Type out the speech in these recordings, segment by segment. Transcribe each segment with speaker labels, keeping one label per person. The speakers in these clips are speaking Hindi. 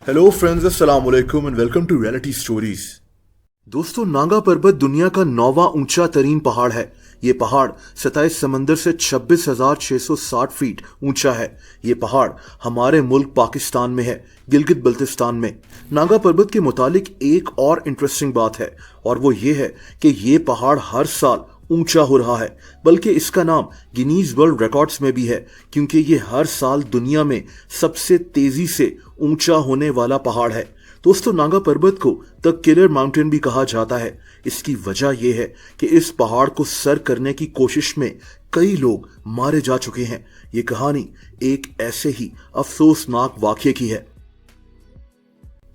Speaker 1: हेलो फ्रेंड्स, अस्सलाम वालेकुम and welcome to reality stories. दोस्तों, नागा पर्वत दुनिया का 9वां ऊंचा तरीन पहाड़ है। ये पहाड़ 27 समंदर से 26,660 फीट ऊंचा है। ये पहाड़ हमारे मुल्क पाकिस्तान में है, गिलगित बल्तिस्तान में। नागा पर्वत के मुतालिक एक और इंटरेस्टिंग बात है, और वो ये है कि ये पहाड़ हर साल ऊंचा हो रहा है, बल्कि इसका नाम गिनीज वर्ल्ड रिकॉर्ड्स में भी है, क्योंकि ये हर साल दुनिया में सबसे तेजी से ऊंचा होने वाला पहाड़ है। दोस्तों, नागा पर्वत को द किलर माउंटेन भी कहा जाता है। इसकी वजह यह है कि इस पहाड़ को सर करने की कोशिश में कई लोग मारे जा चुके हैं। ये कहानी एक ऐसे ही अफसोसनाक वाकये की है।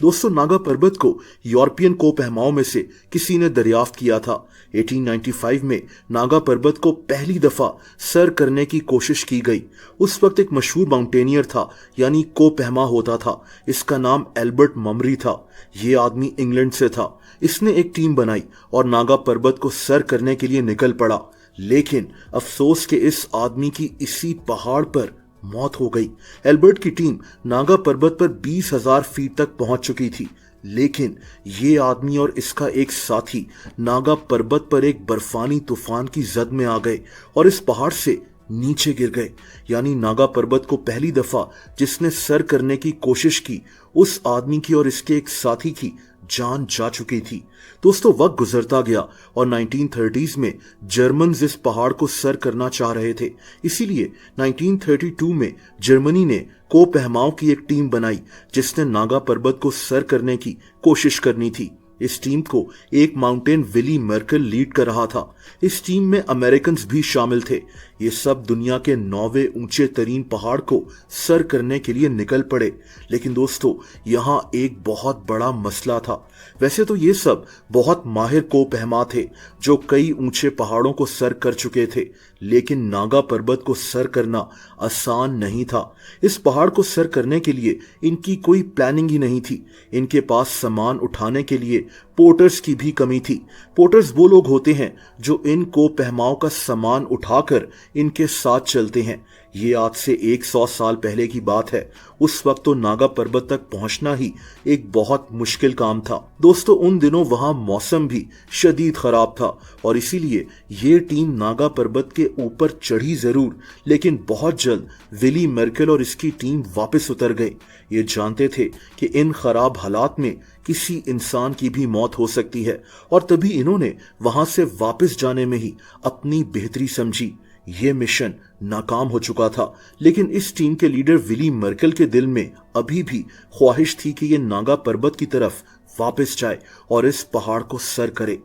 Speaker 1: दोस्तों, नागा पर्वत को यूरोपियन कोपहमाओं में से किसी ने दरियाफ्त किया था। 1895 में नागा पर्वत को पहली दफा सर करने की कोशिश की गई। उस वक्त एक मशहूर माउंटेनियर था, यानी कोपहमा होता था। इसका नाम एल्बर्ट ममरी था। ये आदमी इंग्लैंड से था। इसने एक टीम बनाई और नागा पर्वत को सर करने के लिए निकल पड़ा। लेकिन अफसोस के इस आदमी की इसी पहाड़ पर मौत हो गई। एल्बर्ट की टीम नागा पर्वत पर 20,000 फीट तक पहुंच चुकी थी, लेकिन ये आदमी और इसका एक साथी नागा पर्वत पर एक बर्फानी तूफान की जद में आ गए और इस पहाड़ से नीचे गिर गए। यानी नागा पर्वत को पहली दफा जिसने सर करने की कोशिश की, उस आदमी की और इसके एक साथी की जान जा चुकी थी। दोस्तों, वक्त गुजरता गया और 1930s में जर्मन्स इस पहाड़ को सर करना चाह रहे थे। इसीलिए 1932 में जर्मनी ने कोपहमाओं की एक टीम बनाई, जिसने नागा पर्वत को सर करने की कोशिश करनी थी। इस टीम को एक माउंटेन विली मर्कल लीड कर रहा था। इस टीम में अमेरिकन भी शामिल थे। ये सब दुनिया के 9वें ऊंचे तरीन पहाड़ को सर करने के लिए निकल पड़े। लेकिन दोस्तों, यहाँ एक बहुत बड़ा मसला था। वैसे तो ये सब बहुत माहिर कोपहमा थे जो कई ऊंचे पहाड़ों को सर कर चुके थे, लेकिन नागा पर्वत को सर करना आसान नहीं था। इस पहाड़ को सर करने के लिए इनकी कोई प्लानिंग ही नहीं थी। इनके पास सामान उठाने के लिए पोर्टर्स की भी कमी थी। पोर्टर्स वो लोग होते हैं जो इन कोपहमाओं का सामान उठाकर इनके साथ चलते हैं। ये आज से 100 साल पहले की बात है। उस वक्त तो नागा पर्वत तक पहुंचना ही एक बहुत मुश्किल काम था। दोस्तों, उन दिनों वहां मौसम भी शदीद खराब था और इसीलिए ये टीम नागा पर्वत के ऊपर चढ़ी जरूर, लेकिन बहुत जल्द विली मर्कल और इसकी टीम वापस उतर गए। ये जानते थे कि इन खराब हालात में किसी इंसान की भी मौत हो सकती है, और तभी इन्होंने वहां से वापस जाने में ही अपनी बेहतरी समझी। ये मिशन नाकाम हो चुका था, लेकिन इस टीम के लीडर विली मर्कल के दिल में अभी भी ख्वाहिश थी कि ये नागा पर्वत की तरफ वापस जाए और इस पहाड़ को सर करे।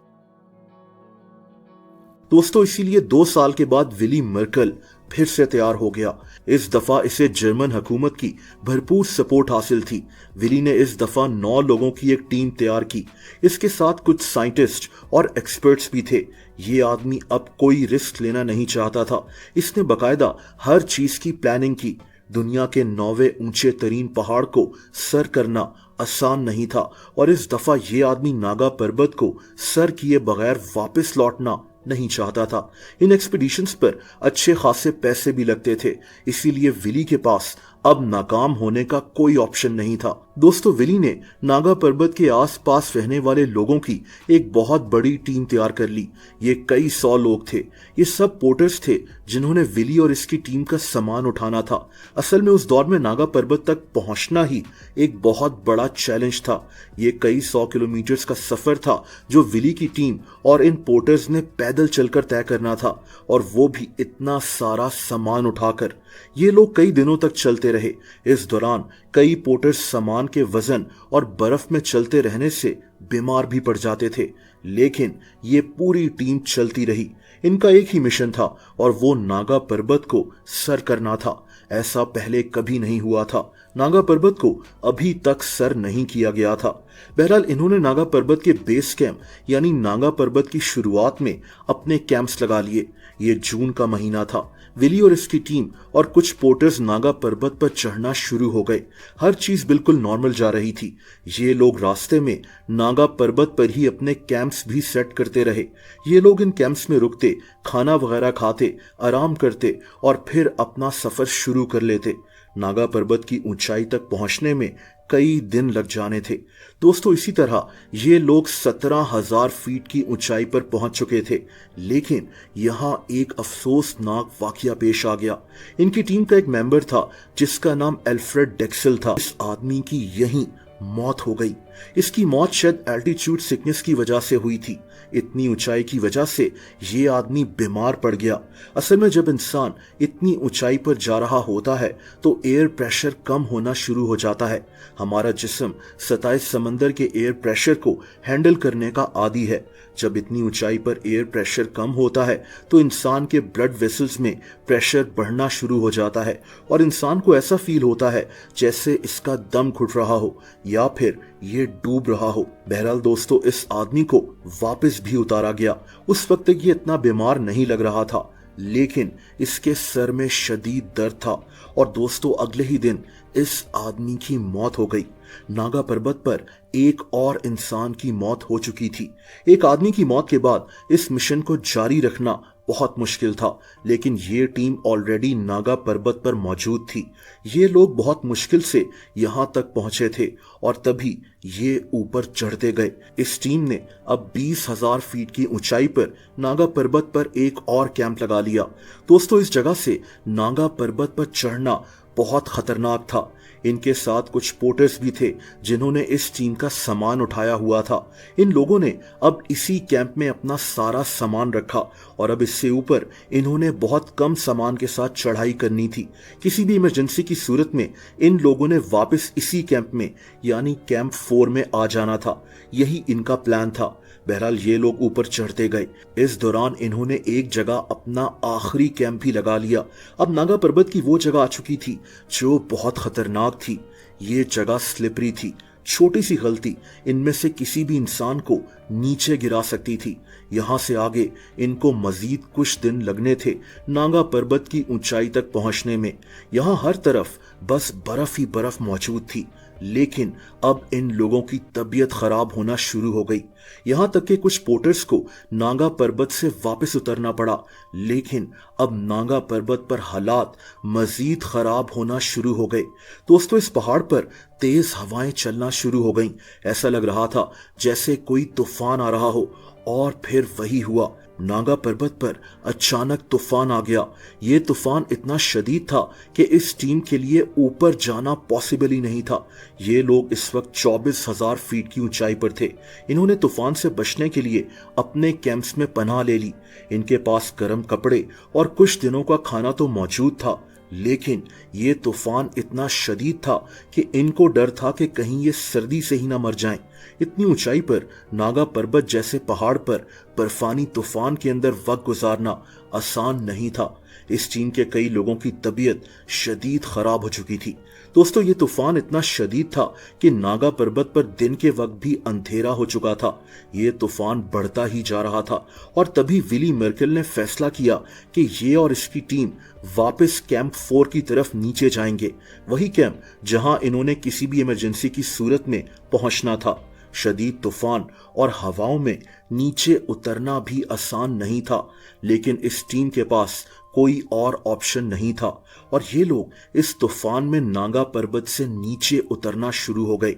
Speaker 1: दोस्तों, इसीलिए 2 साल के बाद विली मर्कल फिर से तैयार हो गया। इस दफा इसे जर्मन हुकूमत की भरपूर सपोर्ट हासिल थी। विली ने इस दफा 9 लोगों की एक टीम तैयार की। इसके साथ कुछ साइंटिस्ट और एक्सपर्ट्स भी थे। ये आदमी अब कोई रिस्क लेना नहीं चाहता था। इसने बकायदा हर चीज की प्लानिंग की। दुनिया के 9वें ऊंचे तरीन पहाड़ को सर करना आसान नहीं था, और इस दफा ये आदमी नागा पर्वत को सर किए बगैर वापस लौटना नहीं चाहता था। इन एक्सपीडिशंस पर अच्छे खासे पैसे भी लगते थे, इसीलिए विली के पास अब नाकाम होने का कोई ऑप्शन नहीं था। दोस्तों, विली ने नागा पर्वत के आसपास रहने वाले लोगों की एक बहुत बड़ी टीम तैयार कर ली। ये कई 100 लोग थे। ये सब पोर्टर्स थे जिन्होंने विली और इसकी टीम का सामान उठाना था। असल में उस दौर में नागा पर्वत तक पहुंचना ही एक बहुत बड़ा चैलेंज था। ये कई 100 किलोमीटर का सफर था जो विली की टीम और इन पोर्टर्स ने पैदल चलकर तय करना था, और वो भी इतना सारा सामान उठाकर। ये लोग कई दिनों तक चलते रहे। इस दौरान कई पोर्टर्स सामान के वजन और बर्फ में चलते रहने से बीमार भी पड़ जाते थे, लेकिन ये पूरी टीम चलती रही। इनका एक ही मिशन था, और वो नागा पर्वत को सर करना था। ऐसा पहले कभी नहीं हुआ था। नागा पर्वत को अभी तक सर नहीं किया गया था। बहरहाल, इन्होंने नागा पर्वत के बेस कैंप यानी नागा पर्वत की शुरुआत में अपने कैंप्स लगा लिए। ये जून का महीना था। विली और इसकी टीम और कुछ पोर्टर्स नागा पर्वत पर चढ़ना शुरू हो गए। हर चीज बिल्कुल नॉर्मल जा रही थी। ये लोग रास्ते में नागा पर्वत पर ही अपने कैंप्स भी सेट करते रहे। ये लोग इन कैंप्स में रुकते, खाना वगैरह खाते, आराम करते और फिर अपना सफर शुरू कर लेते। नागा पर्वत की ऊंचाई तक पहुंचने में कई दिन लग जाने थे। दोस्तों इसी तरह ये लोग 17,000 फीट की ऊंचाई पर पहुंच चुके थे, लेकिन यहां एक अफसोसनाक वाकया पेश आ गया। इनकी टीम का एक मेंबर था जिसका नाम एल्फ्रेड डेक्सेल था। इस आदमी की यहीं मौत हो गई। इसकी मौत शायद एल्टीट्यूड सिकनेस की वजह से हुई थी। इतनी ऊंचाई की वजह से ये आदमी बीमार पड़ गया। असल में जब इंसान इतनी ऊंचाई पर जा रहा होता है तो एयर प्रेशर कम होना शुरू हो जाता है। हमारा जिस्म सतह समंदर के एयर प्रेशर को हैंडल करने का आदी है। जब इतनी ऊंचाई पर एयर प्रेशर कम होता है तो इंसान के ब्लड वेसल्स में प्रेशर बढ़ना शुरू हो जाता है और इंसान को ऐसा फील होता है जैसे इसका दम घुट रहा हो या फिर ये डूब रहा हो। बहरहाल दोस्तों, इस आदमी को वापस भी उतारा गया। उस वक्त तक ये इतना बीमार नहीं लग रहा था, लेकिन इसके सर में शदीद दर्द था और दोस्तों अगले ही दिन इस आदमी की मौत हो गई। नागा पर्वत पर एक और इंसान की मौत हो चुकी थी। एक आदमी की मौत के बाद इस मिशन को जारी रखना बहुत मुश्किल था, लेकिन ये टीम ऑलरेडी नागा पर्वत पर मौजूद थी। ये लोग बहुत मुश्किल से यहां तक पहुंचे थे और तभी ये ऊपर चढ़ते गए। इस टीम ने अब 20,000 फीट की ऊंचाई पर नागा पर्वत पर एक और कैंप लगा लिया। दोस्तों इस जगह से नागा पर्वत पर चढ़ना बहुत खतरनाक था। इनके साथ कुछ पोर्टर्स भी थे जिन्होंने इस टीम का सामान उठाया हुआ था। इन लोगों ने अब इसी कैंप में अपना सारा सामान रखा और अब इससे ऊपर इन्होंने बहुत कम सामान के साथ चढ़ाई करनी थी। किसी भी इमरजेंसी की सूरत में इन लोगों ने वापस इसी कैंप में यानी कैंप 4 में आ जाना था। यही इनका प्लान था। बहरहाल ये लोग ऊपर चढ़ते गए। इस दौरान इन्होंने एक जगह अपना आखिरी कैंप भी लगा लिया। अब नागा पर्वत की वो जगह आ चुकी थी जो बहुत खतरनाक थी। ये जगह स्लिपरी थी। छोटी सी गलती इनमें से किसी भी इंसान को नीचे गिरा सकती थी। यहां से आगे इनको मजीद कुछ दिन लगने थे नागा पर्वत की ऊंचाई तक पहुंचने में। यहां हर तरफ बस बर्फ ही बर्फ मौजूद थी, लेकिन अब इन लोगों की तबीयत खराब होना शुरू हो गई। यहां तक कि कुछ पोर्टर्स को नागा पर्वत से वापस उतरना पड़ा, लेकिन अब नागा पर्वत पर हालात मजीद खराब होना शुरू हो गए। दोस्तों इस पहाड़ पर तेज हवाएं चलना शुरू हो गईं। ऐसा लग रहा था जैसे कोई तूफान आ रहा हो और फिर वही हुआ। नागा पर्वत पर अचानक तूफान आ गया। ये तूफान इतना शदीद था कि इस टीम के लिए ऊपर जाना पॉसिबल ही नहीं था। ये लोग इस वक्त 24,000 फीट की ऊंचाई पर थे। इन्होंने तूफान से बचने के लिए अपने कैंप्स में पनाह ले ली। इनके पास गर्म कपड़े और कुछ दिनों का खाना तो मौजूद था, लेकिन ये तूफान इतना शदीद था कि इनको डर था कि कहीं ये सर्दी से ही ना मर जाएं। इतनी ऊंचाई पर नागा पर्वत जैसे पहाड़ पर बर्फानी तूफान के अंदर वक्त गुजारना आसान नहीं था। इस टीम के कई लोगों की तबीयत शदीद खराब हो चुकी थी। दोस्तों ये तूफान इतना शदीद था कि नागा पर्वत पर दिन के वक्त भी अंधेरा हो चुका था। ये तूफान बढ़ता ही जा रहा था और तभी विली मर्केल ने फैसला किया कि ये और इसकी टीम वापस कैंप 4 की तरफ नीचे जाएंगे, वही कैंप जहां इन्होंने किसी भी इमरजेंसी की सूरत में पहुंचना था। शदीद तूफान और हवाओं में नीचे उतरना भी आसान नहीं था, लेकिन इस टीम के पास कोई और ऑप्शन नहीं था और ये लोग इस तूफान में नागा पर्वत से नीचे उतरना शुरू हो गए।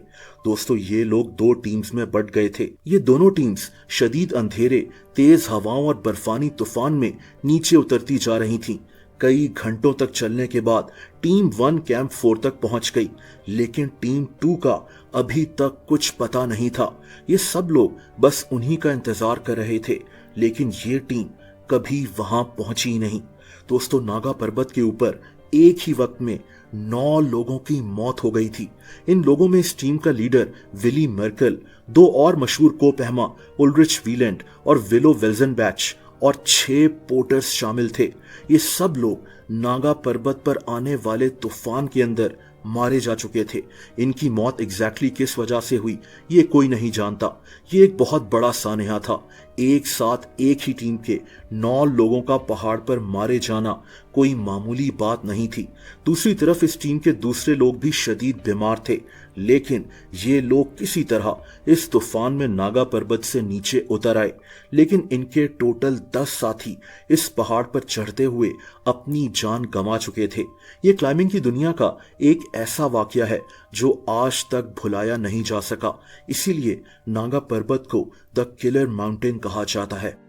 Speaker 1: दोस्तों ये लोग 2 टीम्स में बंट गए थे। ये दोनों टीम्स शदीद अंधेरे, तेज हवाओं और बर्फानी तूफान में नीचे उतरती जा रही थीं। कई घंटों तक चलने के बाद टीम 1 कैंप 4 तक पहुंच गई, लेकिन टीम 2 का अभी तक कुछ पता नहीं था। ये सब लोग बस उन्हीं का इंतजार कर रहे थे, लेकिन ये टीम कभी वहां पहुंची नहीं। दोस्तों नागा पर्वत के ऊपर एक ही वक्त में 9 लोगों की मौत हो गई थी। इन लोगों में इस टीम का लीडर विली मर्केल, 2 और मशहूर कोपहमा उल्रिच वीलेंड और विलो वेल्जनबैच और 6 पोर्टर्स शामिल थे। ये सब लोग नागा पर्वत पर आने वाले तूफान के अंदर मारे जा चुके थे। इनकी मौत एग्जैक्टली किस वजह से हुई ये कोई नहीं जानता। ये एक बहुत बड़ा सानेहा था। एक साथ एक ही टीम के 9 लोगों का पहाड़ पर मारे जाना कोई मामूली बात नहीं थी। दूसरी तरफ इस टीम के दूसरे लोग भी शदीद बीमार थे, लेकिन ये लोग किसी तरह इस तूफान में नागा पर्वत से नीचे उतर आए। लेकिन इनके टोटल 10 साथी इस पहाड़ पर चढ़ते हुए अपनी जान गंवा चुके थे। ये क्लाइंबिंग की दुनिया का एक ऐसा वाकया है जो आज तक भुलाया नहीं जा सका। इसीलिए नागा पर्वत को द किलर माउंटेन कहा जाता है।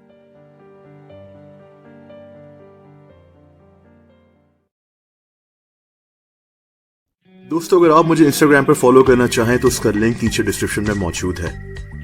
Speaker 1: दोस्तों, अगर आप मुझे इंस्टाग्राम पर फॉलो करना चाहें तो उसका लिंक नीचे डिस्क्रिप्शन में मौजूद है।